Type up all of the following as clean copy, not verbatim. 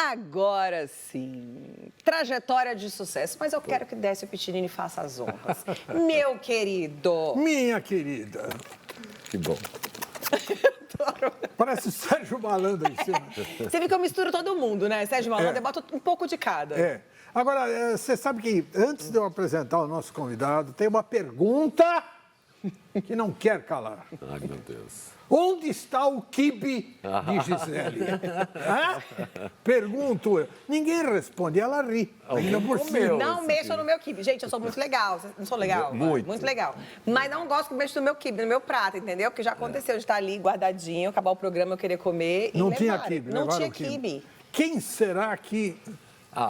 Agora sim, trajetória de sucesso, mas eu quero que Décio Pitinini faça as honras. Meu querido. Minha querida. Que bom. Parece o Sérgio Malandro em cima. Você viu que eu misturo todo mundo, né? Sérgio Malandro, eu boto um pouco de cada. É. Agora, você sabe que antes de eu apresentar o nosso convidado, tem uma pergunta que não quer calar. Ai, meu Deus. Onde está o quibe de Gisele? Hã? Pergunto eu. Ninguém responde, ela ri. Ainda por cima. Não mexam no meu quibe. Gente, eu sou muito legal. Não sou legal? Muito. Muito legal. Mas não gosto que mexa no meu quibe, no meu prato, entendeu? Porque já aconteceu de estar ali guardadinho, acabar o programa, eu querer comer e Não levar. tinha quibe. Não levaram tinha o quibe. quibe. Quem será que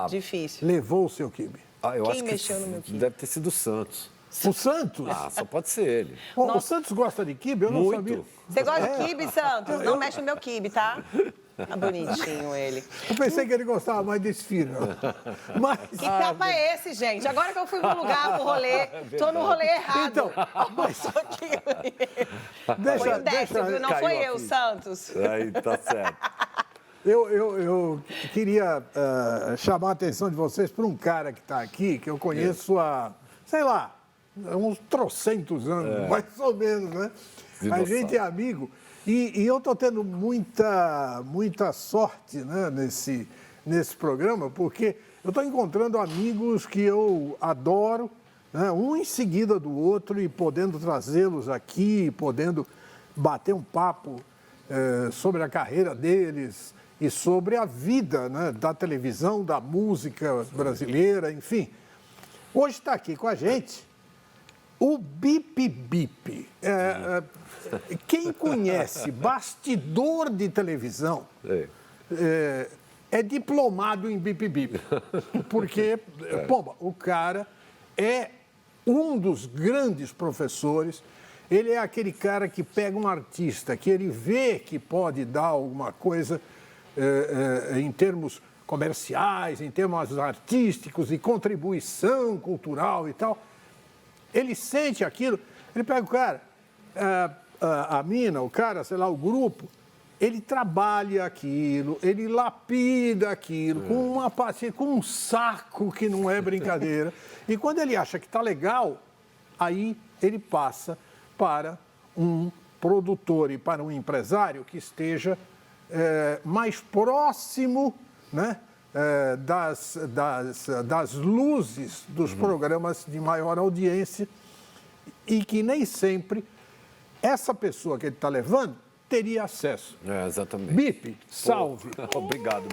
Difícil. levou o seu quibe? Eu Quem acho que mexeu no meu quibe? deve ter sido o Santos. O Santos? Só pode ser ele. O Santos gosta de quibe? Eu não Muito. sabia. Você gosta de quibe, Santos? Não mexe no meu quibe, tá? Tá bonitinho ele. Eu pensei que ele gostava mais desse filho. Mas... Que papo é esse, gente? Agora que eu fui pro lugar, pro rolê, tô no rolê errado. Então, mas... Foi o Décio, viu? Não foi eu, Santos. Aí, tá certo. Eu queria chamar a atenção de vocês para um cara que está aqui, que eu conheço há, sei lá, uns trocentos anos, mais ou menos, né? A gente é amigo. E eu estou tendo muita sorte, né, nesse programa, porque eu estou encontrando amigos que eu adoro, né, um em seguida do outro, e podendo trazê-los aqui, podendo bater um papo sobre a carreira deles e sobre a vida, né, da televisão, da música brasileira, enfim. Hoje está aqui com a gente o Bip Bip. Quem conhece bastidor de televisão é diplomado em Bip Bip. Porque, pomba, o cara é um dos grandes professores. Ele é aquele cara que pega um artista que ele vê que pode dar alguma coisa em termos comerciais, em termos artísticos e contribuição cultural e tal. Ele sente aquilo, ele pega o cara, a mina, o cara, sei lá, o grupo, ele trabalha aquilo, ele lapida aquilo com uma paciência, com um saco que não é brincadeira. E quando ele acha que está legal, aí ele passa para um produtor e para um empresário que esteja mais próximo, né, das luzes dos programas de maior audiência, e que nem sempre essa pessoa que ele está levando teria acesso. Exatamente. Bip, salve. Obrigado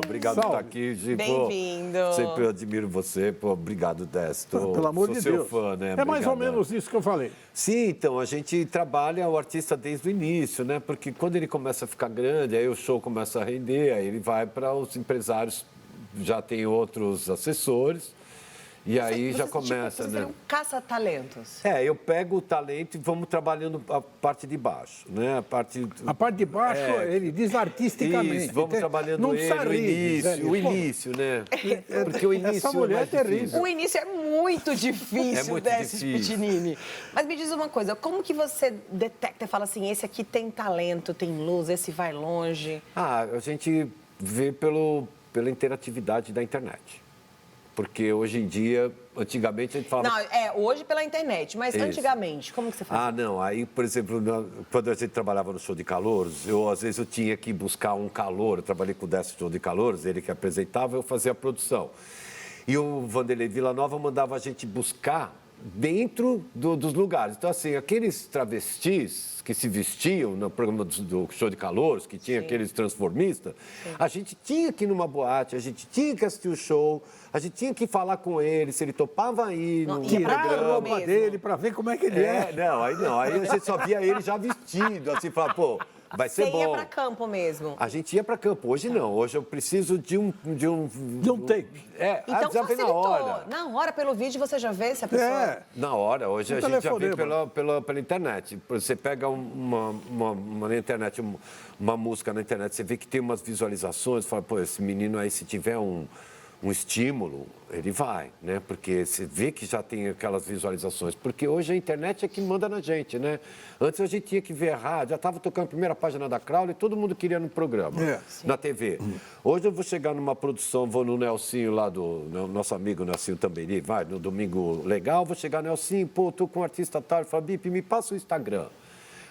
por estar aqui, Gi. Bem-vindo. Sempre eu admiro você. Obrigado, Décio. Pelo amor de Sou Deus. seu fã, né? É mais ou Obrigadão. menos isso que eu falei. Sim, então, a gente trabalha o artista desde o início, né? Porque quando ele começa a ficar grande, aí o show começa a render, aí ele vai para os empresários, já tem outros assessores, e aí já começa, Você né? é um caça-talentos. Eu pego o talento e vamos trabalhando a parte de baixo, né? A parte de baixo, ele diz artisticamente. Isso, vamos trabalhando não ele, precisa rir, Gisele. o início, né? Porque o início Essa mulher é mais terrível. difícil. O início é muito difícil, É muito Décio difícil. Pitinini. Mas me diz uma coisa, como que você detecta e fala assim, esse aqui tem talento, tem luz, esse vai longe? A gente vê pela interatividade da internet. Porque hoje em dia, antigamente a gente falava... Não, hoje pela internet, mas Isso. antigamente, como que você fazia? Não, aí, por exemplo, quando a gente trabalhava no Show de Calouros, às vezes eu tinha que buscar um calouro, eu trabalhei com o Décio Show de Calouros, ele que apresentava, eu fazia a produção. E o Vanderlei Villanova mandava a gente buscar dentro dos lugares. Então, assim, aqueles travestis que se vestiam no programa do Show de Calouros, que tinha aqueles transformistas, a gente tinha que ir numa boate, a gente tinha que assistir o show, a gente tinha que falar com ele, se ele topava ir no Tirar a programa. roupa dele para ver como é que ele é. Aí a gente só via ele já vestido, assim, falava, pô, vai ser bom. Você ia pra campo mesmo? A gente ia pra campo, hoje não, hoje eu preciso de um tape. Então já vem na facilitou. hora. Na hora, pelo vídeo, você já vê se a pessoa... Na hora, hoje Um a gente já vê telefonema. pela internet. Você pega na internet, uma música na internet, você vê que tem umas visualizações, fala, pô, esse menino aí, se tiver um estímulo, ele vai, né? Porque você vê que já tem aquelas visualizações. Porque hoje a internet é que manda na gente, né? Antes a gente tinha que ver a rádio, já estava tocando a primeira página da Crowley e todo mundo queria no programa, na TV. Hoje eu vou chegar numa produção, vou no Nelsinho lá do nosso amigo Nelsinho Tamberi, vai, no Domingo Legal, vou chegar no Nelsinho, pô, tô com um artista tal, ele fala, Bip, me passa o Instagram.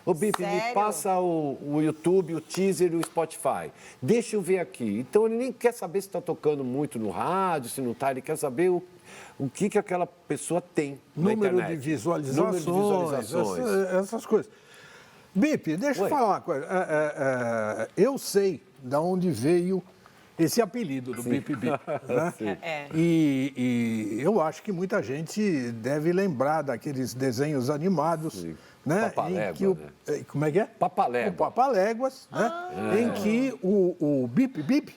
Ô, Bip, me Sério? passa o YouTube, o teaser e o Spotify. Deixa eu ver aqui. Então, ele nem quer saber se está tocando muito no rádio, se não está. Ele quer saber o que aquela pessoa tem na Número internet. de visualizações, essas coisas. Bip, deixa eu Oi. falar uma coisa. Eu sei de onde veio esse apelido do Bip Bip. Né? E eu acho que muita gente deve lembrar daqueles desenhos animados. Sim. Né? Papalégua, né? Como é que é? Papalégua. O Papaléguas, né? Em que o Bip Bip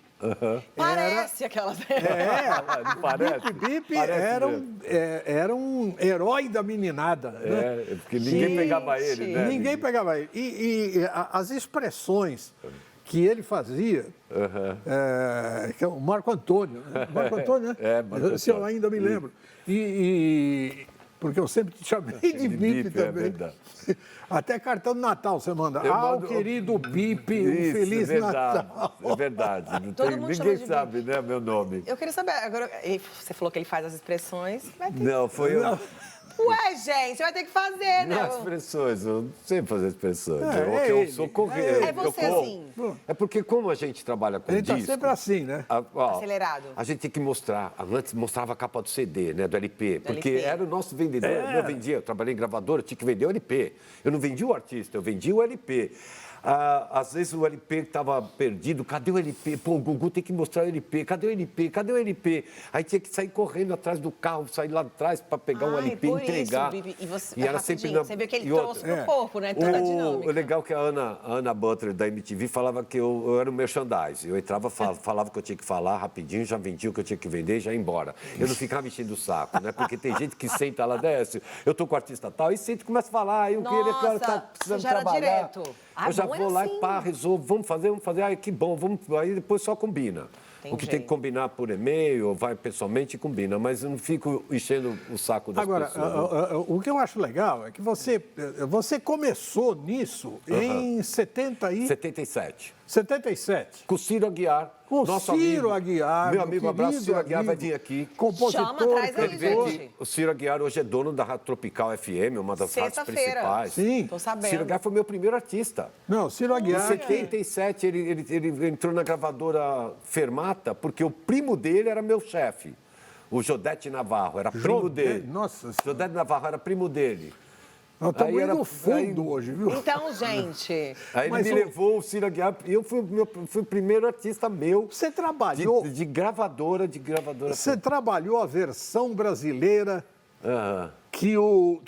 Parece aquelas... Não parece? Bip Bip Parece era um herói da meninada. Né? Porque ninguém pegava ele, né? Ninguém pegava ele. As expressões que ele fazia, que é o Marco Antônio, né? Marco Antônio, né? Marco Se eu Antônio. ainda me lembro. Porque eu sempre te chamei de Bip Bip, é também. verdade. Até cartão de Natal você manda. Eu O mando- querido Bip, um Isso, Feliz é verdade, Natal. É verdade. Não Todo tem- mundo chama ninguém de sabe, né, meu nome. Eu queria saber, agora, você falou que ele faz as expressões, vai ter... Não, foi eu. Ué, gente, vai ter que fazer, né? Não, as expressões, eu não sei fazer expressões. É eu ele. sou correio. É você, eu corro. assim. É porque como a gente trabalha com Ele está disco... sempre assim, né? Acelerado. A gente tem que mostrar. Antes mostrava a capa do CD, né? Do LP. Porque LP. era o nosso vendedor. Eu vendia, eu trabalhei em gravadora, eu tinha que vender o LP. Eu não vendia o artista, eu vendia o LP. Às vezes o LP estava perdido, cadê o LP? Pô, o Gugu tem que mostrar o LP, cadê o LP? Cadê o LP? Aí tinha que sair correndo atrás do carro, sair lá atrás para pegar o LP e por entregar. Isso, Bibi. E você, era sempre na... você viu que ele e trouxe outra, pro corpo, né? Toda a o dinâmica. legal é que a Ana Butler, da MTV, falava que eu era um merchandise. Eu entrava, falava o que eu tinha que falar rapidinho, já vendia o que eu tinha que vender e já ia embora. Eu não ficava enchendo o saco, né? Porque tem gente que senta lá, desce, eu tô com o artista tal, e senta e começa a falar, eu queria que ela tá precisando já era trabalhar. direto. Eu já bom é vou lá assim. e pá, resolvo, vamos fazer, ai, que bom, vamos, aí depois só combina. Tem O que tem jeito. que combinar por e-mail, ou vai pessoalmente e combina, mas eu não fico enchendo o saco das Agora, pessoas. o que eu acho legal é que você começou nisso em 77. 77. Com o Ciro Aguiar, Com nosso Ciro amigo. Aguiar, Meu amigo, abraço, querido Ciro Aguiar vai amigo, vir aqui. Compositor, Chama, traz ele, Ele vem cantor. gente. aqui. O Ciro Aguiar hoje é dono da Rádio Tropical FM, uma das rádios Sexta-feira. principais. Sim. Tô sabendo. Ciro Aguiar foi meu primeiro artista. Não, Ciro Em Aguiar. 77, ele entrou na gravadora Fermata porque o primo dele era meu chefe. O Jodete Navarro, era primo dele. Nossa Senhora. Jodete Navarro era primo dele. Nós estamos Aí era- indo fundo aí- hoje, viu? Então, gente, Aí ele Mas me o- levou, o Ciro Aguiar, e eu fui o primeiro artista meu Você trabalhou, de gravadora. você trabalhou a versão brasileira Aham. que o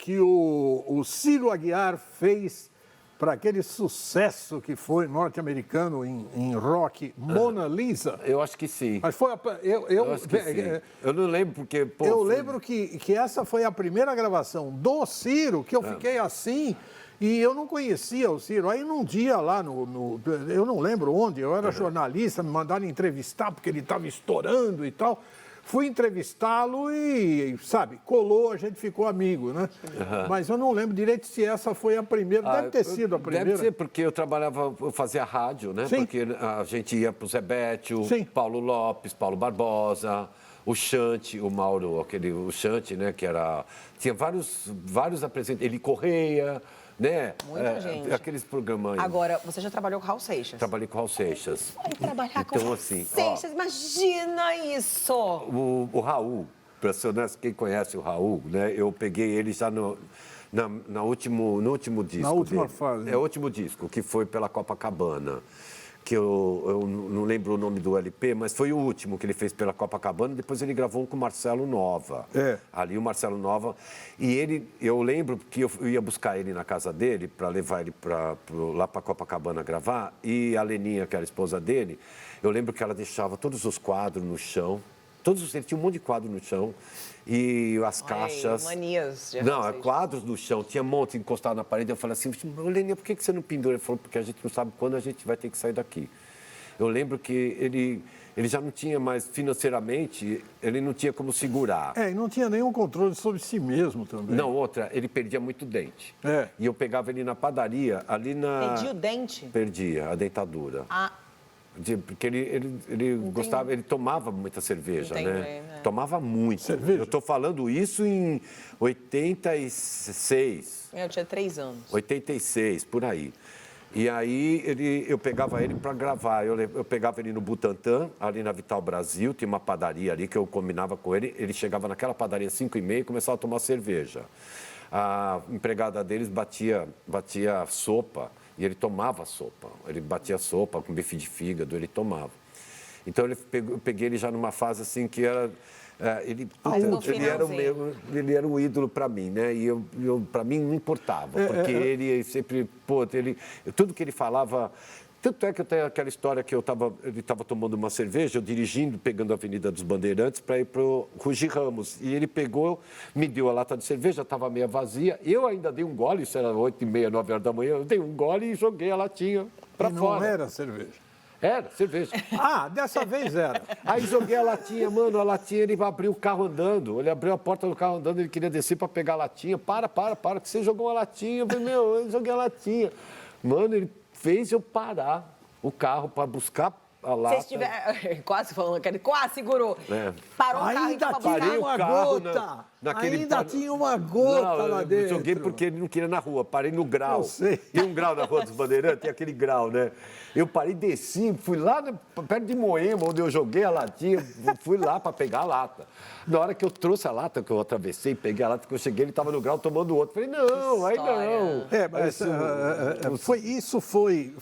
Ciro Aguiar fez para aquele sucesso que foi norte-americano em rock, Mona Lisa. Eu acho que sim. Mas foi Eu acho que sim. Eu não lembro porque... Pô, eu foi- lembro que essa foi a primeira gravação do Ciro, que eu fiquei assim, e eu não conhecia o Ciro. Aí num dia lá, eu não lembro onde, eu era jornalista, me mandaram entrevistar porque ele estava estourando e tal. Fui entrevistá-lo e, sabe, colou, a gente ficou amigo, né? Mas eu não lembro direito se essa foi a primeira. Deve ter sido a primeira. Deve ser, porque eu fazia rádio, né? Sim. Porque a gente ia para o Zé Bétio, Sim. Paulo Lopes, Paulo Barbosa, o Chante, o Mauro, o Chante, né? Que era... Tinha vários apresentadores, Eli Correia, né? Muita gente. Aqueles programas aí. agora, você já trabalhou com Raul Seixas. Trabalhei com o Raul Seixas. Vai trabalhar com Então, Raul assim, ó. Seixas, imagina isso! O Raul, para ser honesto, quem conhece o Raul, né? Eu peguei ele já no último disco. Na última dele. fase. É o último disco, que foi pela Copacabana. Que eu não lembro o nome do LP, mas foi o último que ele fez pela Copacabana. Depois ele gravou um com o Marcelo Nova. É. Ali o Marcelo Nova. E eu lembro que eu ia buscar ele na casa dele para levar ele lá para Copacabana gravar. E a Leninha, que era a esposa dele, eu lembro que ela deixava todos os quadros no chão. Ele tinha um monte de quadro no chão. E as caixas. manias de Não, Raul Seixas. quadros no chão, tinha um monte encostado na parede. Eu falei assim, Leninha, por que você não pendura? Ele falou, porque a gente não sabe quando a gente vai ter que sair daqui. Eu lembro que ele já não tinha mais, financeiramente, ele não tinha como segurar. E não tinha nenhum controle sobre si mesmo também. Não, outra, ele perdia muito dente. É. E eu pegava ele na padaria, ali na... Perdia o dente? Perdia a dentadura. Ah, Porque ele gostava, ele tomava muita cerveja, Entendi, né? né? Tomava muito. Cerveja? Eu estou falando isso em 86, eu tinha 3 anos. 86, por aí. E aí eu pegava ele para gravar. Eu pegava ele no Butantã, ali na Vital Brasil, tinha uma padaria ali que eu combinava com ele. Ele chegava naquela padaria às 5h30 e começava a tomar cerveja. A empregada deles batia sopa e ele tomava sopa. Ele batia sopa com bife de fígado, ele tomava. Então eu peguei ele já numa fase assim que era... ele era um ídolo para mim, né? E para mim não importava, porque ele sempre, tudo que ele falava. Tanto é que eu tenho aquela história que ele estava tomando uma cerveja, eu dirigindo, pegando a Avenida dos Bandeirantes para ir para o Rugi Ramos. E ele pegou, me deu a lata de cerveja, estava meio vazia. Eu ainda dei um gole, isso era 8h30, 9h da manhã, eu dei um gole e joguei a latinha para fora. Não era cerveja. Era, cerveja. Dessa vez era. Aí joguei a latinha, mano, ele abriu o carro andando. Ele abriu a porta do carro andando, ele queria descer para pegar a latinha. Para, que você jogou uma latinha. Eu falei, eu joguei a latinha. Mano, ele fez eu parar o carro para buscar a lata. Você estiver quase falando que ele quase segurou. Parou o carro Ainda e tinha uma gota. Ainda tinha uma gota lá dentro. Eu joguei porque ele não queria ir na rua. Parei no grau. Eu sei. Tem um grau na Rua dos Bandeirantes, tem aquele grau, né? Eu parei, desci, fui lá perto de Moema, onde eu joguei a latinha, fui lá para pegar a lata. Na hora que eu trouxe a lata, que eu atravessei, peguei a lata, que eu cheguei, ele estava no grau tomando outro. Falei, não, aí não. Mas isso foi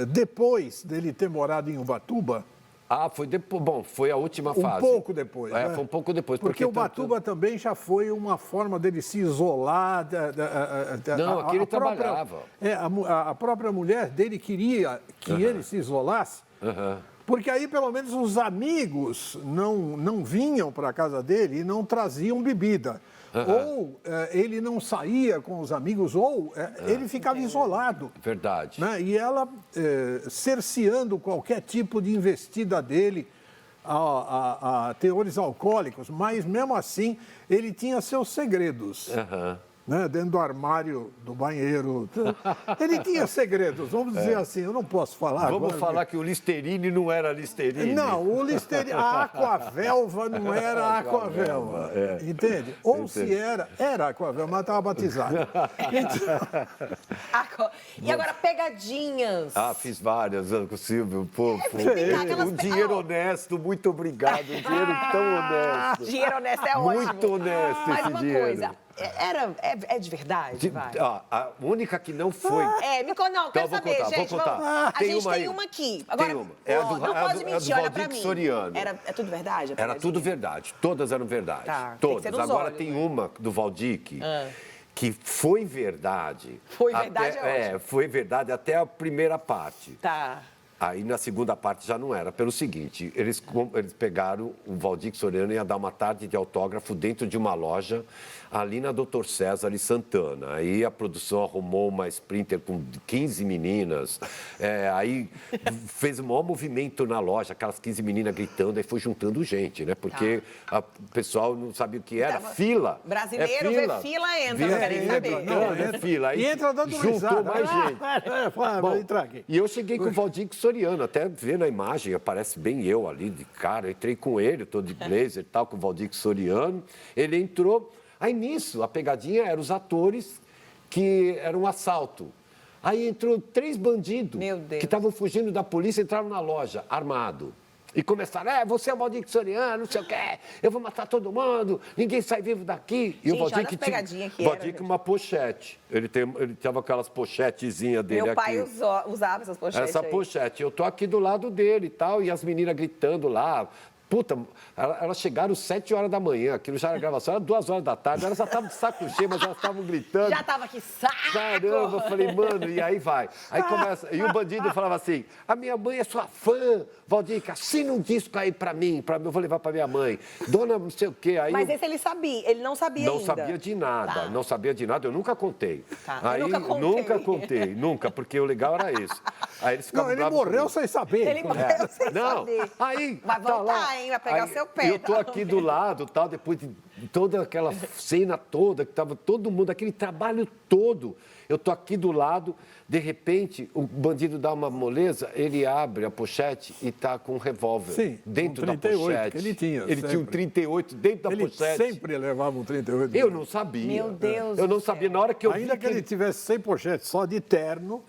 depois dele ter morado em Ubatuba? Foi depois. Bom, foi a última fase. Um pouco depois, né? Foi um pouco depois. Porque Ubatuba também já foi uma forma dele se isolar. Não, aqui ele trabalhava. A própria mulher dele queria que ele se isolasse, porque aí pelo menos os amigos não vinham para a casa dele e não traziam bebida. Ou ele não saía com os amigos, ou ele ficava isolado. Verdade. Né? E ela cerceando qualquer tipo de investida dele a teores alcoólicos, mas mesmo assim ele tinha seus segredos. Né? Dentro do armário, do banheiro. Ele tinha segredos, vamos dizer assim, eu não posso falar. Vamos falar que o Listerine não era Listerine. Não, o Listerine, a Aquavelva não era Aquavelva, entende? Ou se era Aquavelva, mas estava batizado. E agora, pegadinhas. Fiz várias, Silvio. Aquelas... Dinheiro honesto, muito obrigado. Um dinheiro tão honesto. Dinheiro honesto é ótimo. Muito honesto Mas esse uma dinheiro. coisa, é de verdade, vai? A única que não foi... Me conta, não, quero saber, contar, gente. vou contar. A gente tem uma aqui. Agora, Tem uma. É a do, não pode mentir, olha pra Valdir mim. Soriano. É tudo verdade? Era tudo verdade. Todas eram verdade. Tá, tem que todas. ser nos Agora olhos, tem né? uma do Valdic que foi verdade. Foi verdade, é ótimo. Foi verdade até a primeira parte. Tá. Aí na segunda parte já não era, pelo seguinte, eles pegaram o Valdir Soriano e ia dar uma tarde de autógrafo dentro de uma loja ali na Dr. César e Santana. Aí a produção arrumou uma sprinter com 15 meninas, aí fez o maior movimento na loja, aquelas 15 meninas gritando, aí foi juntando gente, né? Porque o pessoal não sabia o que era, fila. Brasileiro vê fila, entra, não querem saber. Não, é fila. Aí E entra dando juntou risada. mais gente. Vamos entrar aqui. E eu cheguei com o Valdir Soriano, até vendo a imagem, aparece bem eu ali de cara. Eu entrei com ele, todo de blazer e tal, com o Valdir Soriano. Ele entrou. Aí nisso, a pegadinha eram os atores que era um assalto. Aí entrou 3 bandidos que estavam fugindo da polícia, entraram na loja, armado. E começaram, você é o Valdir Soriano, não sei o quê, eu vou matar todo mundo, ninguém sai vivo daqui. Gente, E o Valdir olha as pegadinhas que Valdir era, com uma pochete. Ele tava aquelas pochetezinhas dele Meu pai aqui. usava essas pochetes Essa aí. pochete. Eu tô aqui do lado dele e tal, e as meninas gritando lá, Puta, elas chegaram às 7 horas da manhã, aquilo já era gravação, era 2 horas da tarde, elas já estavam de saco cheio, mas elas estavam gritando. Já tava aqui, saco! Caramba, eu falei, mano, e aí vai. Aí começa, e o bandido falava assim, a minha mãe é sua fã, Valdir, assina um disco aí pra mim, eu vou levar pra minha mãe. Dona não sei o quê. Aí Mas esse ele sabia, ele não sabia não ainda. sabia de nada, Tá. não sabia de nada, eu nunca contei. Tá, Aí, eu nunca contei. nunca, porque o legal era esse. Aí eles ficavam Não, ele bravos morreu comigo. sem saber. Ele morreu sem Não, saber. aí... Vai tá voltar, lá. hein? Vai pegar Aí, seu pé. eu tô aqui do lado, tal, depois de toda aquela cena toda, que tava todo mundo, aquele trabalho todo. Eu tô aqui do lado, de repente, o bandido dá uma moleza, ele abre a pochete e tá com um revólver Sim, dentro um da 38, pochete. que ele tinha, Ele tinha um sempre. 38 dentro da Ele pochete. sempre levava um 38. Eu não sabia. Meu Deus Eu não do sabia. céu. Na hora que eu Ainda vi que ele tivesse sem pochete, só de terno,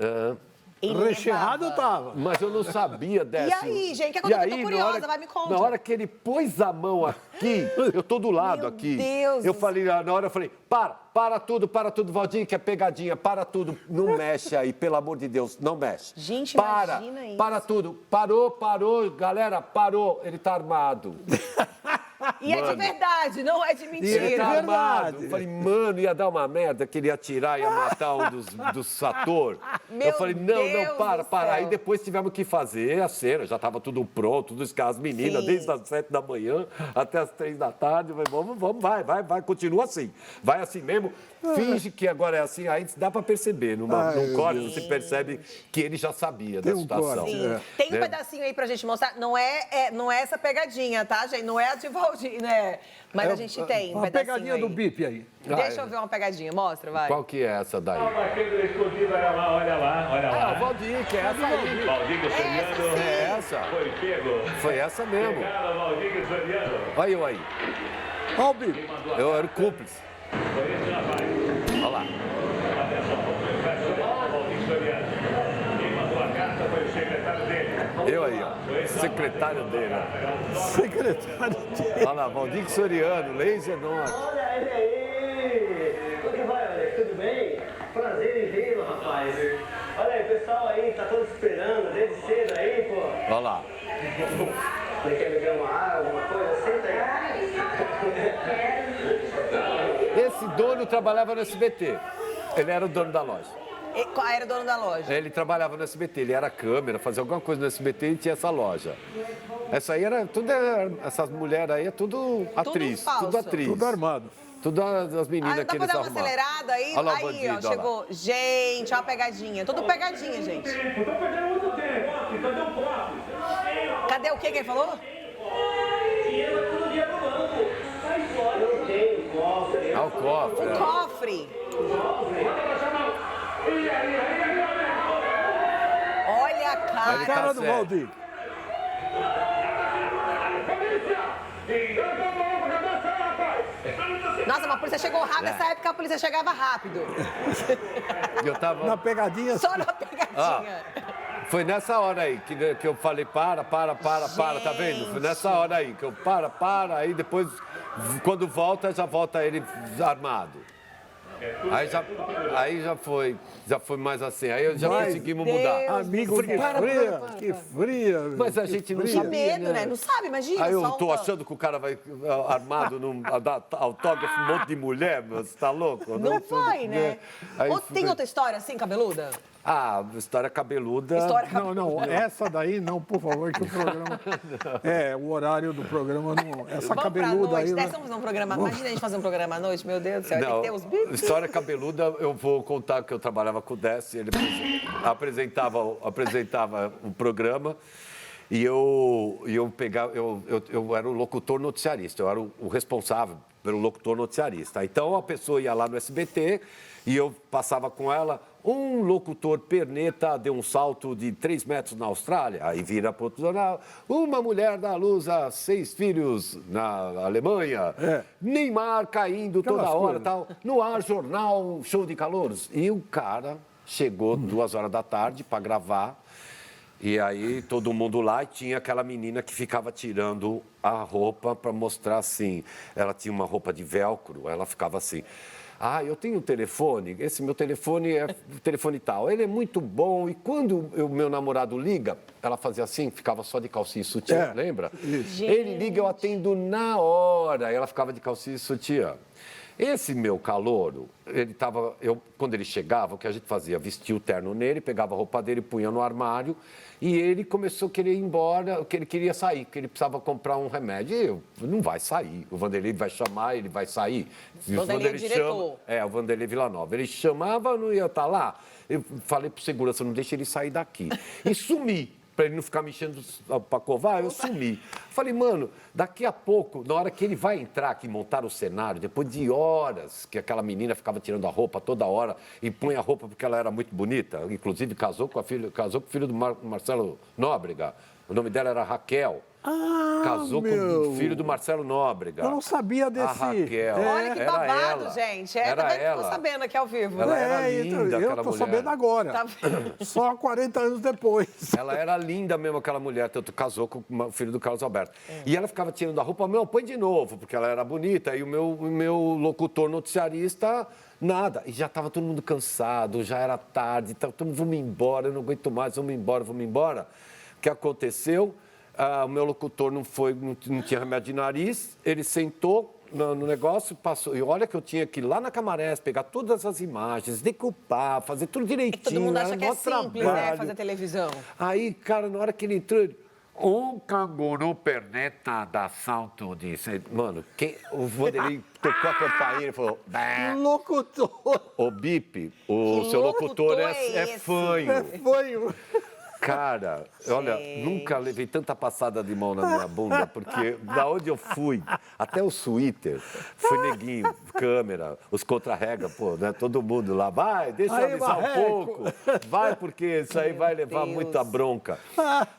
Ele recheado levava. tava. Mas eu não sabia dessa. aí, gente? Que E eu tô aí, curiosa, vai, me conta. Na hora que ele pôs a mão aqui, eu tô do lado Meu aqui. Deus Eu do falei, na hora eu falei, para tudo, Valdir, que é pegadinha, para tudo. Não mexe aí, pelo amor de Deus, não mexe. Gente, para, imagina isso. para tudo. Parou, galera, parou. Ele tá armado. E é de verdade, não é de Ele mentira. tá armado. verdade. Eu falei, mano, ia dar uma merda que ele ia atirar, ia matar um dos atores. Meu Eu falei, não, Deus para. do céu. Aí depois tivemos que fazer a cena, já estava tudo pronto, as meninas, Sim. desde as 7 da manhã até as 3 da tarde. Eu falei, vamos, vai, continua assim. Vai assim mesmo, finge que agora é assim, aí dá para perceber. Num corte, você percebe que ele já sabia da Tem um situação. corte, Sim. É. Tem um Né? pedacinho aí pra gente mostrar. Não é essa pegadinha, tá, gente? Não é a de Valdir, né? Mas a gente tem um Uma pedacinho pegadinha aí. do bip aí. Deixa eu ver uma pegadinha. Mostra, vai. Qual que é essa daí? Aquele escondido, olha lá, olha lá, olha Ah, lá. o Valdir, que é essa aí. Valdir Soriano É essa. foi pego. Foi essa mesmo. Pegaram Valdir Soriano. Tá Olha eu aí. Olha o bip. Eu era o cúmplice. Foi esse rapaz. Olha lá. Atenção, Valdir Soriano. Quem mandou a carta foi o secretário dele. Eu aí, ó. Secretário dele, ó. Secretário de... Olha lá, Valdir Soriano, laser norte. Olha ele aí! Como que vai, Alex? Tudo bem? Prazer em vê-lo, rapaz. Olha aí, o pessoal aí tá todo esperando desde cedo aí, pô. Olha lá. Você quer beber uma água, alguma coisa? Senta aí. Esse dono trabalhava no SBT. Ele era o dono da loja. Qual era o dono da loja? Ele trabalhava no SBT, ele era câmera, fazia alguma coisa no SBT e tinha essa loja. Essa aí era tudo, essas mulheres aí é tudo atriz, falso. tudo atriz. Tudo armado. Tudo as meninas Não dá que pra eles dar uma arrumaram. acelerada aí? Olha lá o Aí, bandido, ó, olha lá. chegou. Gente, ó a pegadinha. Tudo pegadinha, gente. Tô perdendo muito tempo. Cadê o copo? Cadê o que ele falou? Dinheiro vai todo dia pro banco. Sai fora. Eu tenho cofre. Ah, o cofre. O cofre. Olha a Ele cara. tá Cara do certo. Valdir. Nossa, mas a polícia chegou rápido. Nessa época a polícia chegava rápido. Eu tava... Na pegadinha... Só na pegadinha. Foi nessa hora aí que eu falei, para, tá vendo? Foi nessa hora aí que eu para, aí depois, quando volta, já volta ele armado. Aí já foi mais assim, aí já Vai. conseguimos Deus. mudar. Amigo, que Para. que fria. Mas a gente não fria. Que sabia, medo, né? Não sabe, imagina. Aí eu só tô uma- achando que o cara vai armado, a dar autógrafo, um monte de mulher, meu, você tá louco? Não vai, né? Aí Ou tem outra história assim, cabeluda? Ah, história cabeluda. História Não, essa daí não, por favor, que o programa... É, o horário do programa não... Essa Vamos pra cabeluda noite, aí... né? dessa vamos fazer um programa. Imagina a gente fazer um programa à noite, meu Deus do céu. Tem que ter os bifes. História cabeluda, eu vou contar que eu trabalhava com o Décio, ele apresentava o programa e eu era o locutor noticiarista, eu era o responsável pelo locutor noticiarista. Então a pessoa ia lá no SBT e eu passava com ela. Um locutor perneta deu um salto de 3 metros na Austrália, aí vira para outro jornal. Uma mulher dá à luz a 6 filhos na Alemanha. É. Neymar caindo Aquelas toda hora, coisas. tal. No ar, jornal, show de calouros. E o cara chegou 2 horas da tarde para gravar. E aí todo mundo lá e tinha aquela menina que ficava tirando a roupa para mostrar assim. Ela tinha uma roupa de velcro, ela ficava assim. Ah, eu tenho um telefone, esse meu telefone é telefone tal. Ele é muito bom e quando o meu namorado liga, ela fazia assim, ficava só de calcinha e sutiã, lembra? Ele liga, eu atendo na hora. Ela ficava de calcinha e sutiã. Esse meu calouro, quando ele chegava, o que a gente fazia? Vestia o terno nele, pegava a roupa dele, punha no armário e ele começou a querer ir embora, que ele queria sair, que ele precisava comprar um remédio. E eu, não vai sair, o Vanderlei vai chamar, ele vai sair. O Vanderlei é diretor. O Vanderlei Villanova. Ele chamava, não ia estar lá. Eu falei para o segurança, não deixa ele sair daqui. E sumi. Para ele não ficar me enchendo para covar, eu sumi. Falei, mano, daqui a pouco, na hora que ele vai entrar aqui, montar o cenário, depois de horas que aquela menina ficava tirando a roupa toda hora e punha a roupa porque ela era muito bonita, inclusive casou com o filho do Marcelo Nóbrega, o nome dela era Raquel. Casou com o filho do Marcelo Nóbrega. Eu não sabia desse... A Raquel. Olha que Era babado, ela. gente. Era Tá vendo? ela. Tô sabendo aqui ao vivo. Ela era então, linda, eu aquela tô mulher. sabendo agora. Tá vendo? Só 40 anos depois. Ela era linda mesmo, aquela mulher, tanto casou com o filho do Carlos Alberto. E ela ficava tirando a roupa, meu, põe de novo, porque ela era bonita. E o meu locutor noticiarista, nada. E já estava todo mundo cansado, já era tarde, então, vamos embora, eu não aguento mais, vamos embora. O que aconteceu? O meu locutor não tinha remédio de nariz, ele sentou no negócio, passou. E olha que eu tinha que ir lá na Camarés, pegar todas as imagens, decupar, fazer tudo direitinho. Todo mundo acha era que é mó simples, trabalho. né, fazer televisão. Aí, cara, na hora que ele entrou, um canguru perneta da salto disse. Mano, o Vanderlei tocou a campainha e falou... "Bé". Locutor. Ô, Bipe, Que o seu locutor locutor é é esse? fanho. Foi. Cara, olha, nunca levei tanta passada de mão na minha bunda, porque da onde eu fui, até o Twitter, foi neguinho, câmera, os contra-rega, pô, né? Todo mundo lá, vai, deixa eu Aí, avisar um Marreco. pouco, vai, porque isso aí vai levar Deus. muita bronca.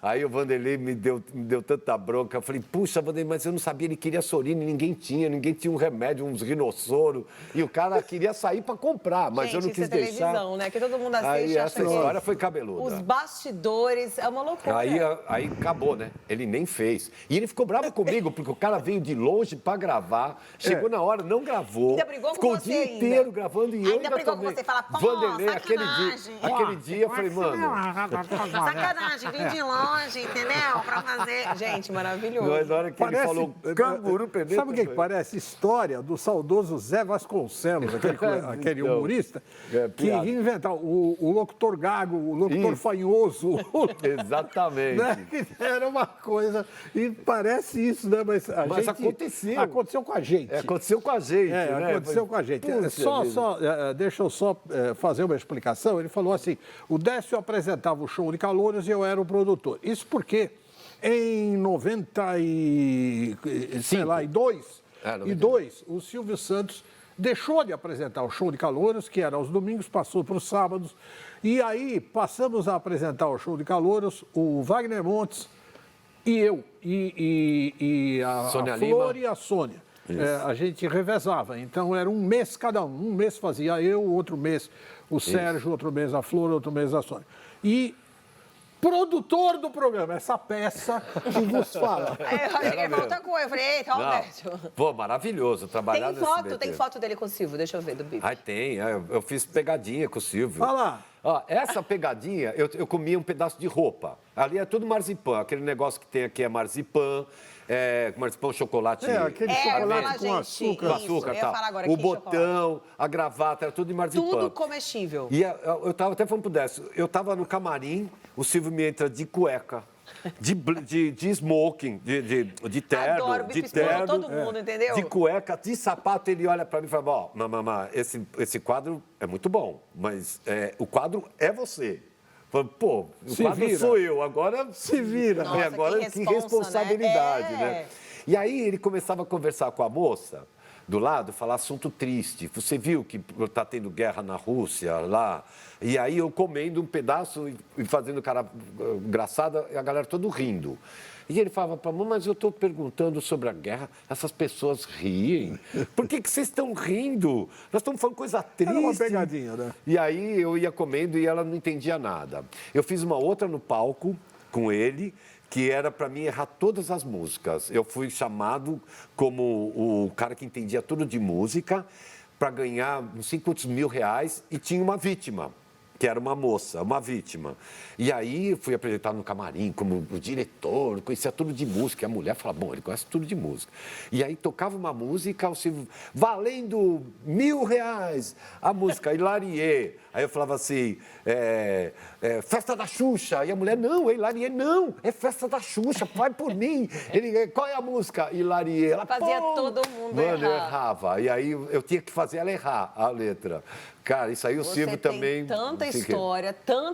Aí o Vanderlei me deu tanta bronca, eu falei, puxa, Vanderlei, mas eu não sabia, ele queria Sorine, ninguém tinha um remédio, uns rinossoro, e o cara queria sair para comprar, mas Gente, eu não isso quis é deixar. televisão, né? Que todo mundo assiste Aí e acha essa que história foi cabeluda. os bastidores é uma loucura. Aí acabou, né? Ele nem fez. E ele ficou bravo comigo, porque o cara veio de longe pra gravar, chegou na hora, não gravou. Ainda brigou com ficou você o dia ainda. inteiro gravando e eu Ainda brigou com também. você, fala, pô, Vanderlei, sacanagem. aquele dia eu falei, mano... Sacanagem, vim de longe, entendeu? Pra fazer. Gente, maravilhoso. Na hora que ele falou canguru perneta... Sabe o que parece? História do saudoso Zé Vasconcelos, aquele Então, humorista, que piada. inventava o locutor gago, o locutor Isso. fanhoso. Exatamente. Né? Que era uma coisa. E parece isso, né? Mas aconteceu. Aconteceu com a gente. Aconteceu com a gente, né? Aconteceu com a gente. Puxa Deixa eu só fazer uma explicação. Ele falou assim: o Décio apresentava o show de calouros e eu era o produtor. Isso porque em 92, o Silvio Santos deixou de apresentar o show de calouros, que era aos domingos, passou para os sábados. E aí passamos a apresentar o show de calouros, o Wagner Montes e eu, e a Sônia Flor Lima. e a Sônia. A gente revezava, então era um mês cada um. Um mês fazia eu, outro mês o Sérgio, outro mês a Flor, outro mês a Sônia. E produtor do programa, essa peça que vos fala. Eu achei que ele falou outra coisa. Eu falei, eita, Não. Roberto. Pô, maravilhoso trabalhar Tem nesse foto, SBT. tem foto dele com o Silvio, deixa eu ver, do Bibi. Ai, tem. Eu fiz pegadinha com o Silvio. Olha lá. Ó, essa pegadinha, eu comia um pedaço de roupa. Ali é tudo marzipan. Aquele negócio que tem aqui é marzipan, marzipan, chocolate. Aquele chocolate com açúcar. Com açúcar, eu ia tá. falar agora, O que botão, a gravata, era tudo de marzipan. Tudo comestível. E eu tava até falando pro Décio, eu tava no camarim, o Silvio me entra de cueca, de smoking, de terno, Adoro, de Bife expondo terno, todo mundo, entendeu? de cueca, de sapato, ele olha pra mim e fala, ó, mamãe, esse quadro é muito bom, mas o quadro é você. Falo, pô, o Se quadro vira. sou eu, agora Se vira. Nossa, agora que que responsa, responsabilidade, né? né? E aí ele começava a conversar com a moça do lado, falar assunto triste. Você viu que está tendo guerra na Rússia lá? E aí eu comendo um pedaço e fazendo cara engraçada e a galera todo rindo. E ele falava para mim, mas eu estou perguntando sobre a guerra, essas pessoas riem. Por que vocês estão rindo? Nós estamos falando coisa triste. Era uma pegadinha, né? E aí eu ia comendo e ela não entendia nada. Eu fiz uma outra no palco com ele, que era para mim errar todas as músicas. Eu fui chamado como o cara que entendia tudo de música para ganhar não sei quantos R$1.000 e tinha uma vítima, que era uma moça, uma vítima. E aí fui apresentado no camarim como o diretor, conhecia tudo de música. E a mulher falava, bom, ele conhece tudo de música. E aí tocava uma música, o Silvio, valendo R$1.000, a música Hilarie. Aí eu falava assim, festa da Xuxa. E a mulher, não, é Hilarie, não, é festa da Xuxa, vai por mim. Ele, qual é a música? Hilarie. Ela Fazia todo mundo Mano, eu errar. errava. E aí eu tinha que fazer ela errar a letra. Cara, isso aí o Você Silvio tem também... tanta não sei o quê.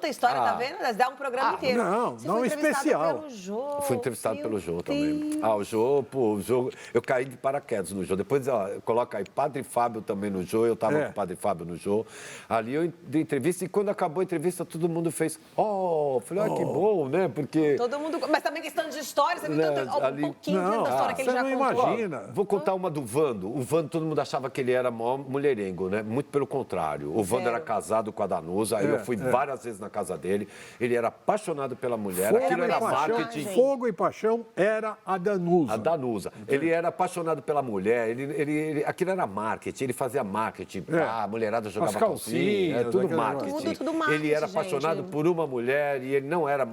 história, Ah. tá vendo? Dá um programa inteiro. não, Você não foi entrevistado especial. Pelo Jô. Fui entrevistado Meu pelo Jô também. Deus. O Jô, pô, o Jô... Eu caí de paraquedas no Jô. Depois, ó, coloca aí Padre Fábio também no Jô. Eu tava com o Padre Fábio no Jô. Ali eu dei entrevista e quando acabou a entrevista, todo mundo fez... Falei, que bom, né? Porque... Todo mundo... Mas também questão de história, você viu Né, tanto, ali- um pouquinho Não, da história que ele você já não contou. imagina. Vou contar uma do Vando. O Vando, todo mundo achava que ele era maior mulherengo, né? Muito pelo contrário. O Vando Zero. era casado com a Danusa, aí eu fui várias vezes na casa dele. Ele era apaixonado pela mulher, aquilo era marketing. Fogo e Paixão era a Danusa. A Danusa. Ele era apaixonado pela mulher, aquilo era marketing, ele fazia marketing. A mulherada jogava As calcinhas, tudo aquele marketing. Tudo marketing, Ele era gente. apaixonado por uma mulher e ele não era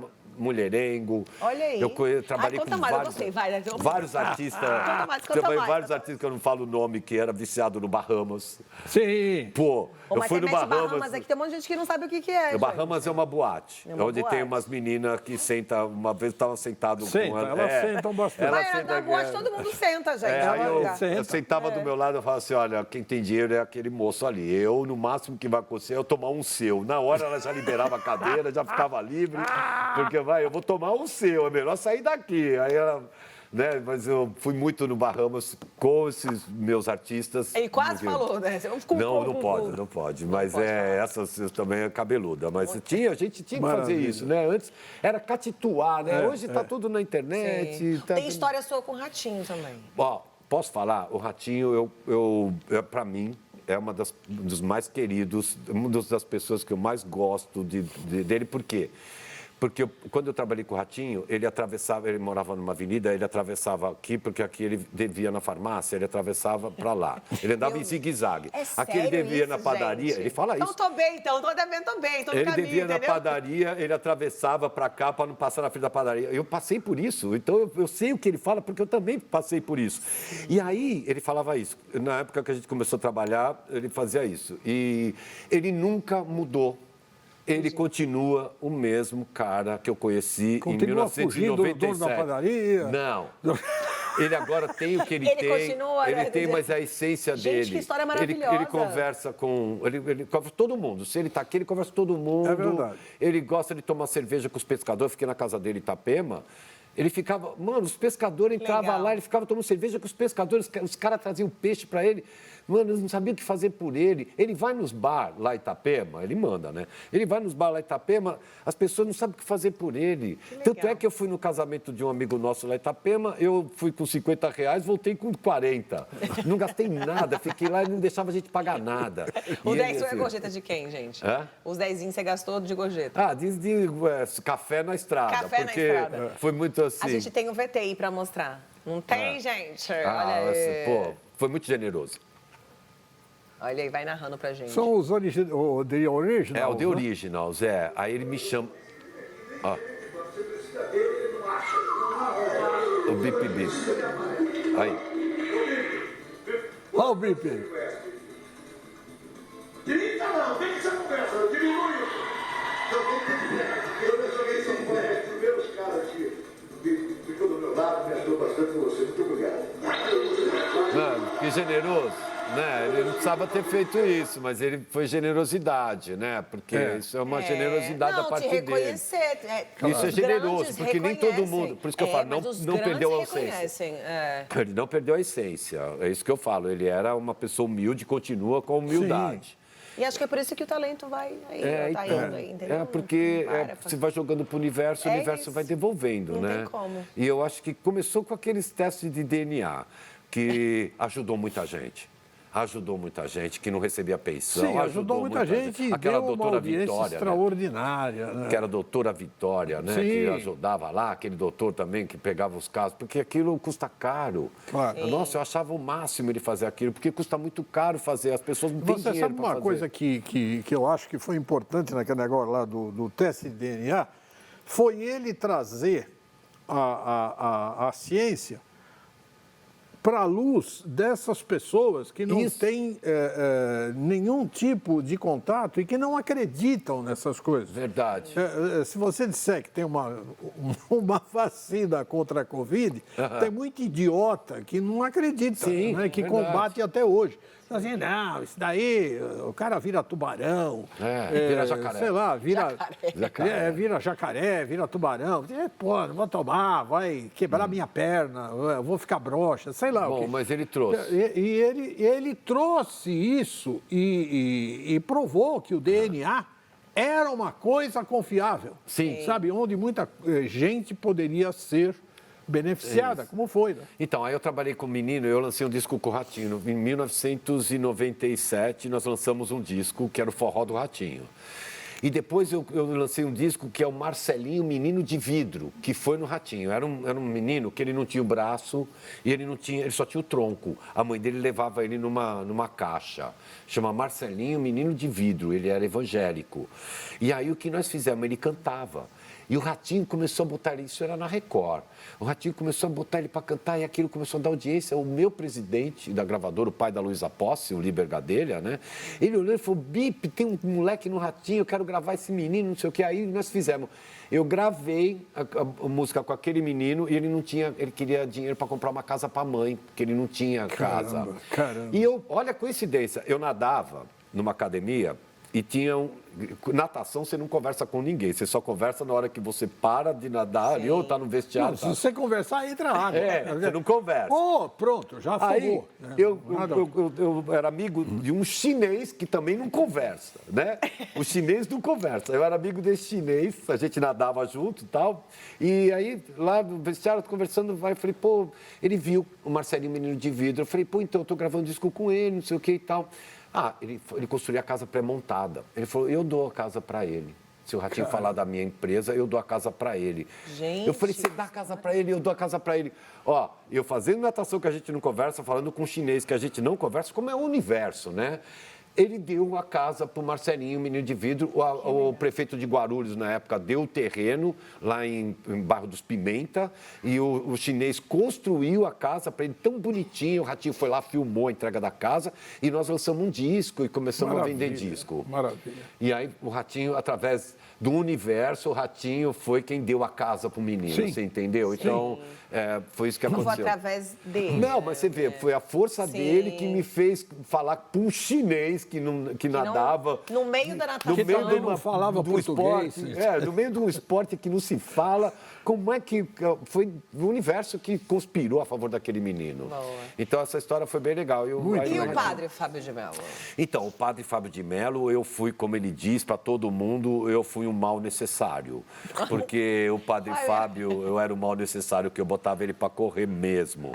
mulherengo. Olha aí. Eu trabalhei conta com mais, eu vários, gostei, vai. vários artistas. Conta Trabalhei mais. vários artistas que eu não falo o nome, que era viciado no Bahamas. Sim. Pô, Pô, eu mas fui você no mete Bahamas. aqui tem um monte de gente que não sabe o que é. O Bahamas é uma boate, É uma onde boate. tem umas meninas que sentam. Uma vez eu estava sentado Senta, com elas sentam bastante. ela Mas senta na boate aqui, todo mundo senta, gente. aí Vai eu, lugar. senta. eu sentava do meu lado e falava assim, olha, quem tem dinheiro é aquele moço ali. Eu, no máximo que vai acontecer, é eu tomar um seu. Na hora ela já liberava a cadeira, já ficava livre, porque eu vou tomar um seu, é melhor sair daqui. Aí ela, né, mas eu fui muito no Bahamas com esses meus artistas. Ele quase falou, né? Você Não pode. Mas essa também é cabeluda. Mas a gente tinha que fazer isso, né? Antes era catituar, né? Hoje está tudo na internet. Sim. Tá Tem tudo- história sua com o Ratinho também. Ó, posso falar? O Ratinho, para mim, é dos mais queridos, uma das pessoas que eu mais gosto dele. Por quê? Porque quando eu trabalhei com o Ratinho, ele morava numa avenida, ele atravessava aqui, porque aqui ele devia na farmácia, ele atravessava para lá. Ele andava em zigue-zague. É Aqui ele sério devia isso, na padaria, gente? ele fala isso. Então tô bem, tô devendo, tô bem, tô no Ele caminho, devia na entendeu? padaria, ele atravessava para cá para não passar na frente da padaria. Eu passei por isso, então eu sei o que ele fala, porque eu também passei por isso. E aí ele falava isso. Na época que a gente começou a trabalhar, ele fazia isso. E ele nunca mudou. Ele continua o mesmo cara que eu conheci Continua em fugindo do 1997. dono da padaria? Não. Ele agora tem o que ele, Ele tem. continua, ele né? tem, mas é a essência Gente, dele. que história Ele maravilhosa. conversa com. Ele conversa com todo mundo. Se ele está aqui, ele conversa com todo mundo. É verdade. Ele gosta de tomar cerveja com os pescadores. Fiquei na casa dele em Itapema. Ele ficava. Mano, os pescadores entravam Legal. lá, ele ficava tomando cerveja com os pescadores. Os caras traziam peixe para ele. Mano, eles não sabiam o que fazer por ele. Ele vai nos bar lá em Itapema, ele manda, né? Ele vai nos bar lá em Itapema, as pessoas não sabem o que fazer por ele. Tanto é que eu fui no casamento de um amigo nosso lá em Itapema, eu fui com R$50, voltei com 40. Não gastei nada, fiquei lá e não deixava a gente pagar nada. O E 10 ele, foi a assim, gorjeta de quem, gente? Hã? Os 10 você gastou de gorjeta. diz de café na estrada. Café na porque estrada. foi muito assim. A gente tem o VTI pra mostrar. Não tem, gente? Olha aí. Pô, foi muito generoso. Olha aí, vai narrando pra gente. São os o The Original. É, o The Originals, é. Aí ele me chama. Ó. O Bip Bip. Aí. Olha o Bip. 30 não, tem que ser conversa, eu diminui. Eu joguei São Paulo, os primeiros caras aqui, ficou do meu lado, me ajudou bastante com você. Muito obrigado. Mano, que generoso, né? Ele não precisava ter feito isso, mas ele foi generosidade, né? Porque isso é uma generosidade não, da parte te dele. reconhecer. Isso é os generoso, grandes porque nem todo reconhecem. mundo. Por isso que eu falo, mas os não perdeu a grandes essência. reconhecem, Ele não perdeu a essência. É isso que eu falo. Ele era uma pessoa humilde, continua com humildade. E acho que é por isso que o talento vai aí, tá indo aí, entendeu? Porque Não para, você vai jogando para o universo isso. vai devolvendo, Não né? tem como. E eu acho que começou com aqueles testes de DNA, que ajudou muita gente. Ajudou muita gente que não recebia pensão. Sim, ajudou muita gente e Aquela deu uma doutora audiência Vitória, extraordinária. Né? Que era a doutora Vitória, né? Sim. Que ajudava lá, aquele doutor também que pegava os casos, porque aquilo custa caro. Claro. Nossa, eu achava o máximo ele fazer aquilo, porque custa muito caro fazer, as pessoas não têm Você dinheiro sabe para uma fazer. coisa que eu acho que foi importante naquele negócio lá do teste de DNA? Foi ele trazer a ciência para a luz dessas pessoas que não Isso. têm nenhum tipo de contato e que não acreditam nessas coisas. Verdade. Se você disser que tem uma vacina contra a Covid, tem muito idiota que não acredita, Sim, né, que verdade. combate até hoje. Assim, não, isso daí, o cara vira tubarão. Vira jacaré. Sei lá, Jacaré. vira jacaré, vira tubarão. Pô, não vou tomar, vai quebrar minha perna, eu vou ficar broxa, sei lá. Bom, mas ele trouxe. Ele trouxe isso e provou que o DNA era uma coisa confiável. Sim. Sabe, onde muita gente poderia ser beneficiada, como foi, né? Então, aí eu trabalhei com um menino, eu lancei um disco com o Ratinho. Em 1997, nós lançamos um disco que era o Forró do Ratinho. E depois eu lancei um disco que é o Marcelinho Menino de Vidro, que foi no Ratinho. Era um menino que ele não tinha o braço e ele só tinha o tronco. A mãe dele levava ele numa caixa. Chama Marcelinho Menino de Vidro, ele era evangélico. E aí o que nós fizemos? Ele cantava. E o Ratinho começou a botar isso, era na Record. O Ratinho começou a botar ele para cantar e aquilo começou a dar audiência. O meu presidente da gravadora, o pai da Luísa Posse, o Liber Gadelha, né? Ele olhou e falou, Bip, tem um moleque no Ratinho, eu quero gravar esse menino, não sei o quê. Aí nós fizemos. Eu gravei a música com aquele menino e ele queria dinheiro para comprar uma casa para a mãe, porque ele não tinha casa. Caramba. E olha a coincidência, eu nadava numa academia e natação você não conversa com ninguém, você só conversa na hora que você para de nadar ali, ou está no vestiário. Não, se você conversar, entra na água. Você não conversa. Oh, pronto, já Aí, afogou. eu era amigo de um chinês que também não conversa, né? O chinês não conversa. Eu era amigo desse chinês, a gente nadava junto e tal. E aí, lá no vestiário, conversando, eu falei, pô, ele viu o Marcelinho Menino de Vidro. Eu falei, pô, então eu tô gravando disco com ele, não sei o que e tal. Ele construiu a casa pré-montada. Ele falou, eu dou a casa para ele. Se o Ratinho falar da minha empresa, eu dou a casa para ele. Gente, eu falei, você dá a casa para ele, eu dou a casa para ele. Ó, eu fazendo natação que a gente não conversa, falando com um chinês que a gente não conversa, como é o universo, né? Ele deu a casa para o Marcelinho, Menino de Vidro. O prefeito de Guarulhos, na época, deu o terreno lá em Bairro dos Pimenta. E o chinês construiu a casa para ele tão bonitinho. O Ratinho foi lá, filmou a entrega da casa. E nós lançamos um disco e começamos a vender disco. Maravilha. E aí o Ratinho, através do universo, o Ratinho foi quem deu a casa para o menino. Sim. Você entendeu? Então, foi isso que não foi aconteceu. através dele. Não, mas você vê, foi a força Sim. dele que me fez falar para um chinês que nadava. No meio da natação. Que também não falava português. Esporte, no meio de um esporte que não se fala. Como é que foi o universo que conspirou a favor daquele menino? Boa. Então, essa história foi bem legal. E o padre Fábio de Mello? Então, o padre Fábio de Mello, eu fui, como ele diz para todo mundo, eu fui um mal necessário. Porque o padre Fábio, eu era um mal necessário, que eu botava ele para correr mesmo.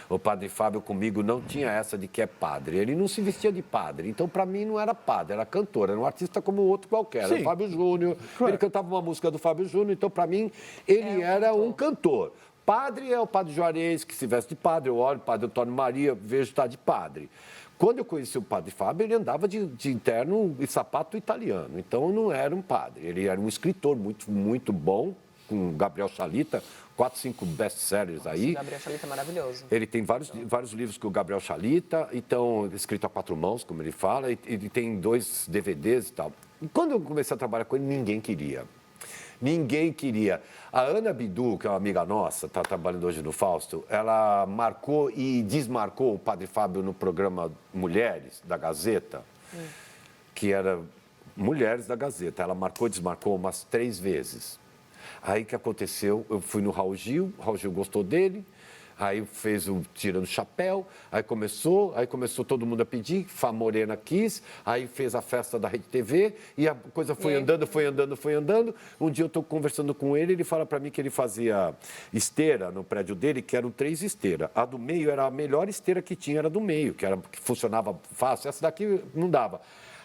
O padre Fábio comigo não tinha essa de que é padre. Ele não se vestia de padre. Então, para mim, não era padre, era cantor. Era um artista como outro qualquer. Era o Fábio Júnior. Claro. Ele cantava uma música do Fábio Júnior. Então, para mim, ele era um cantor. Padre é o padre Juarez, que se veste de padre. Eu olho o padre Antônio Maria, vejo estar de padre. Quando eu conheci o padre Fábio, ele andava de terno e sapato italiano. Então, não era um padre. Ele era um escritor muito, muito bom, com Gabriel Chalita, 4, 5 best-sellers aí. O Gabriel Chalita é maravilhoso. Ele tem vários livros com o Gabriel Chalita, então, escrito a 4 mãos, como ele fala, e tem 2 DVDs e tal. E quando eu comecei a trabalhar com ele, ninguém queria. Ninguém queria. A Ana Bidu, que é uma amiga nossa, está trabalhando hoje no Fausto, ela marcou e desmarcou o padre Fábio no programa Mulheres, da Gazeta, que era Mulheres da Gazeta. Ela marcou e desmarcou umas 3 vezes. Aí o que aconteceu? Eu fui no Raul Gil gostou dele. Aí fez o Tirando o Chapéu, aí começou todo mundo a pedir, Fá Morena quis, aí fez a festa da Rede TV e a coisa foi andando, foi andando, foi andando. Um dia eu estou conversando com ele fala para mim que ele fazia esteira no prédio dele, que eram 3 esteiras. A do meio era a melhor esteira que tinha, era do meio, que funcionava fácil, essa daqui não dava.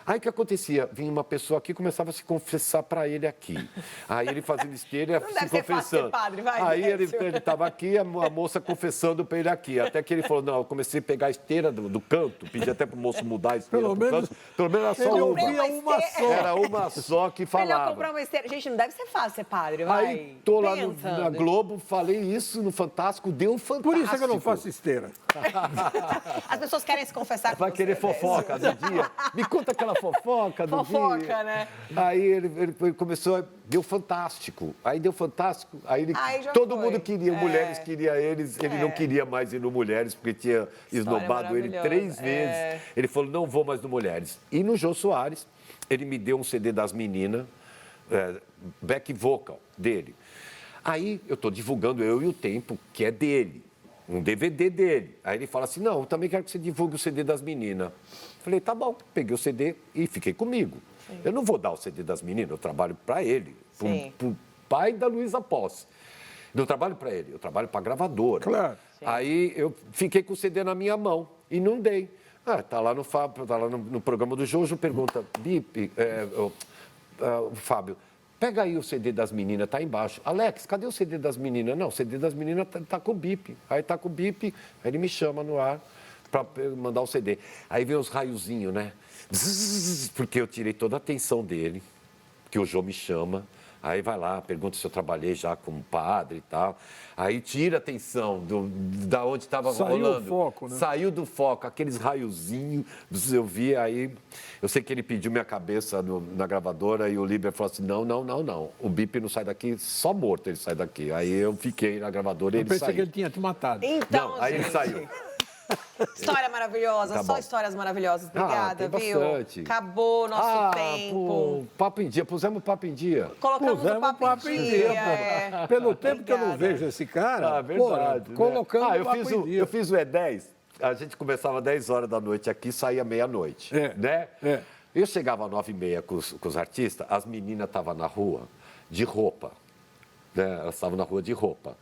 Aí o que acontecia? Vinha uma pessoa aqui e começava a se confessar para ele aqui. Aí ele fazendo esteira, Não se deve ser fácil ser confessando. padre, vai, Aí ele Décio. estava aqui, a moça confessando para ele aqui. Até que ele falou, não, eu comecei a pegar a esteira do canto, pedi até para o moço mudar a esteira Pelo pro menos- canto. Pelo menos era só Ele uma. ouvia uma só. Era uma só que Melhor falava. comprar uma esteira. Gente, não deve ser fácil ser padre, vai. Aí tô lá Pensa, na Globo, falei isso no Fantástico, deu um Fantástico. Por isso é que eu não faço esteira. As pessoas querem se confessar com Vai você, querer Décio. fofoca do dia. Me conta aquela fofoca do Fofoca, dia. né? Aí ele começou, deu Fantástico. Aí deu Fantástico, Aí já todo foi. mundo queria, Mulheres queria eles, ele não queria mais ir no Mulheres, porque tinha esnobado ele maravilhosa. 3 vezes. Ele falou, não vou mais no Mulheres. E no Jô Soares, ele me deu um CD das meninas, back vocal dele. Aí eu estou divulgando Eu e o Tempo, que é dele, um DVD dele. Aí ele fala assim, não, eu também quero que você divulgue o CD das meninas. Falei, tá bom, peguei o CD e fiquei comigo. Sim. Eu não vou dar o CD das meninas, eu trabalho para ele, pro pai da Luísa Posse. Não trabalho para ele, eu trabalho para a gravadora. Claro. Aí eu fiquei com o CD na minha mão e não dei. Tá lá no Fábio, tá lá no programa do Jojo, pergunta, Bip, Fábio, pega aí o CD das meninas, tá embaixo. Alex, cadê o CD das meninas? Não, o CD das meninas tá com o Bip. Aí tá com o Bip, aí ele me chama no ar para mandar o CD. Aí vem os raiozinhos, né? Zzz, porque eu tirei toda a atenção dele, que o Jô me chama. Aí vai lá, pergunta se eu trabalhei já como padre e tal. Aí tira a atenção da onde estava rolando. Saiu do foco, né? Saiu do foco, aqueles raiozinhos, eu vi aí. Eu sei que ele pediu minha cabeça na gravadora e o Líber falou assim: não. O Bip não sai daqui, só morto ele sai daqui. Aí eu fiquei na gravadora e Eu ele pensei saiu. que ele tinha te matado. Então, Não, aí ele gente, saiu. História maravilhosa, Tá só bom. histórias maravilhosas. Obrigada, tem viu? bastante. Acabou o nosso tempo. Pô, papo em dia, pusemos papo em dia. Colocamos o Pusemos papo em dia. é. Pelo tempo que eu não Obrigada. vejo esse cara, Verdade. pô, colocando eu o papo em dia. eu fiz o E10, a gente começava às 10 horas da noite aqui, saía meia-noite, né? É. Eu chegava às 9h30 com os artistas, as meninas estavam na rua de roupa, né? Elas estavam na rua de roupa.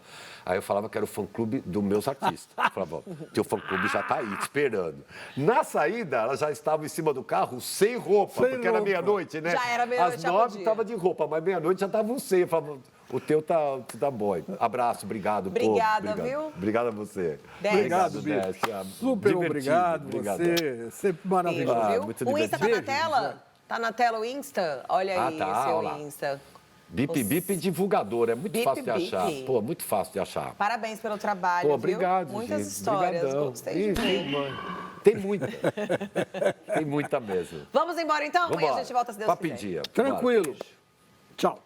Aí eu falava que era o fã-clube dos meus artistas. Eu falava, teu fã-clube já está aí, te esperando. Na saída, elas já estavam em cima do carro sem roupa, Sem porque era roupa. meia-noite, né? Já era meia-noite, Às já 9 podia. estava de roupa, mas meia-noite já estavam sem. Eu falava, o teu tá bom. Abraço, obrigado, povo. Obrigada, Obrigado. viu? Obrigado a você. Décio. Obrigado, Bip. Décio. Super Divertido. obrigado, Obrigado. você sempre Beijo, maravilhoso. viu? muito O Insta tá na divertido. tela? Tá na tela o Insta? Olha aí tá, seu olha lá. Insta. Bip divulgador, é muito Bip, fácil de Bip. achar. Pô, muito fácil de achar. Parabéns pelo trabalho, Pô, viu? obrigado, Muitas gente. histórias, Obrigadão. gostei de Ih, ver. mano. Tem muita. Tem muita mesmo. Vamos embora então? Amanhã a Vambora. gente volta se Deus Papo em quiser. dia. Tranquilo. Tchau.